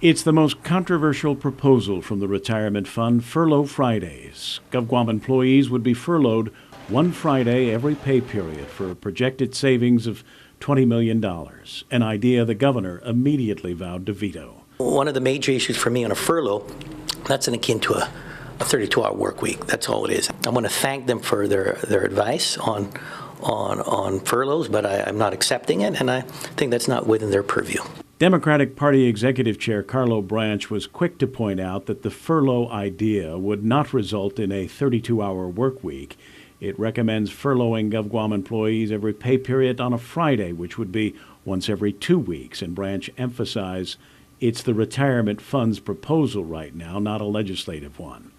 It's the most controversial proposal from the Retirement Fund, Furlough Fridays. GovGuam employees would be furloughed one Friday every pay period for a projected savings of $20 million, an idea the governor immediately vowed to veto. One of the major issues for me on a furlough, that's akin to a 32-hour work week. That's all it is. I want to thank them for their advice on furloughs, but I'm not accepting it, and I think that's not within their purview. Democratic Party Executive Chair Carlo Branch was quick to point out that the furlough idea would not result in a 32-hour work week. It recommends furloughing GovGuam employees every pay period on a Friday, which would be once every 2 weeks, and Branch emphasized it's the Retirement Fund's proposal right now, not a legislative one.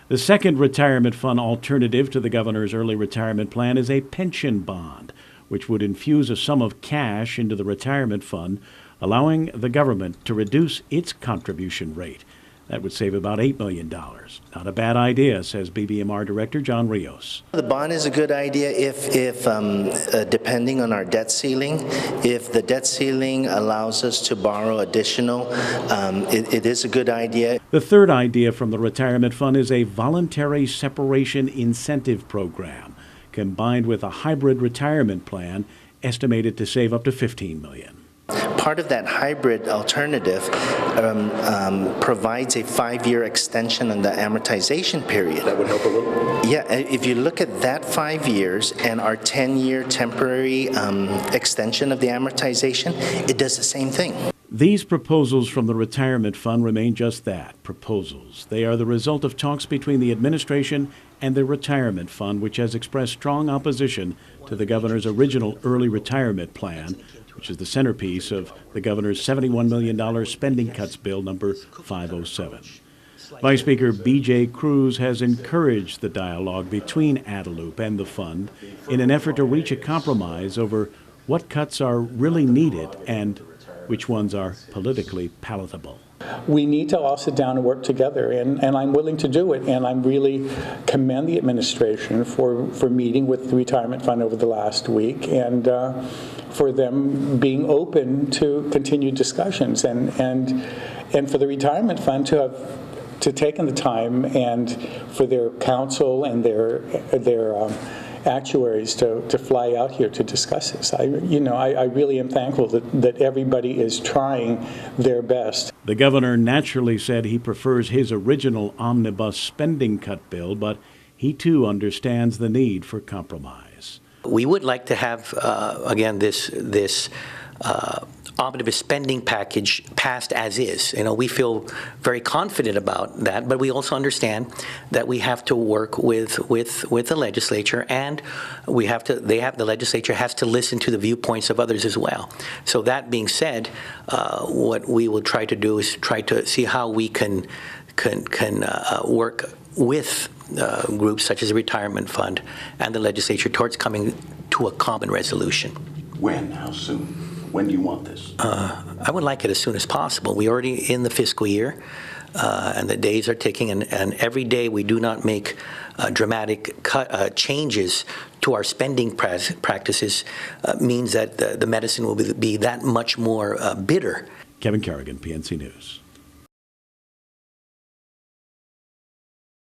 The second Retirement Fund alternative to the governor's early retirement plan is a pension bond, which would infuse a sum of cash into the retirement fund, allowing the government to reduce its contribution rate. That would save about $8 million. Not a bad idea, says BBMR Director John Rios. The bond is a good idea if depending on our debt ceiling, if the debt ceiling allows us to borrow additional, it is a good idea. The third idea from the Retirement Fund is a voluntary separation incentive program, combined with a hybrid retirement plan estimated to save up to $15 million. Part of that hybrid alternative provides a 5-year extension on the amortization period. That would help a little? Yeah, if you look at that 5 years and our 10-year temporary extension of the amortization, it does the same thing. These proposals from the Retirement Fund remain just that, proposals. They are the result of talks between the administration and the Retirement Fund, which has expressed strong opposition to the governor's original early retirement plan, which is the centerpiece of the governor's $71 million spending cuts bill number 507. Vice Speaker B.J. Cruz has encouraged the dialogue between Adelup and the fund in an effort to reach a compromise over what cuts are really needed and which ones are politically palatable. We need to all sit down and work together, and I'm willing to do it, and I really commend the administration for meeting with the Retirement Fund over the last week and for them being open to continued discussions and for the Retirement Fund to have taken the time and for their counsel and their actuaries to fly out here to discuss this. I really am thankful that everybody is trying their best. The governor naturally said he prefers his original omnibus spending cut bill, but he too understands the need for compromise. We would like to have, again, this omnibus spending package passed as is. We feel very confident about that, but we also understand that we have to work with the legislature, and the legislature has to listen to the viewpoints of others as well. So that being said, what we will try to do is try to see how we can work with groups such as the Retirement Fund and the legislature towards coming to a common resolution. When? How soon? When do you want this? I would like it as soon as possible. We're already in the fiscal year, and the days are ticking, and every day we do not make dramatic changes to our spending practices means that the medicine will be that much more bitter. Kevin Kerrigan, PNC News.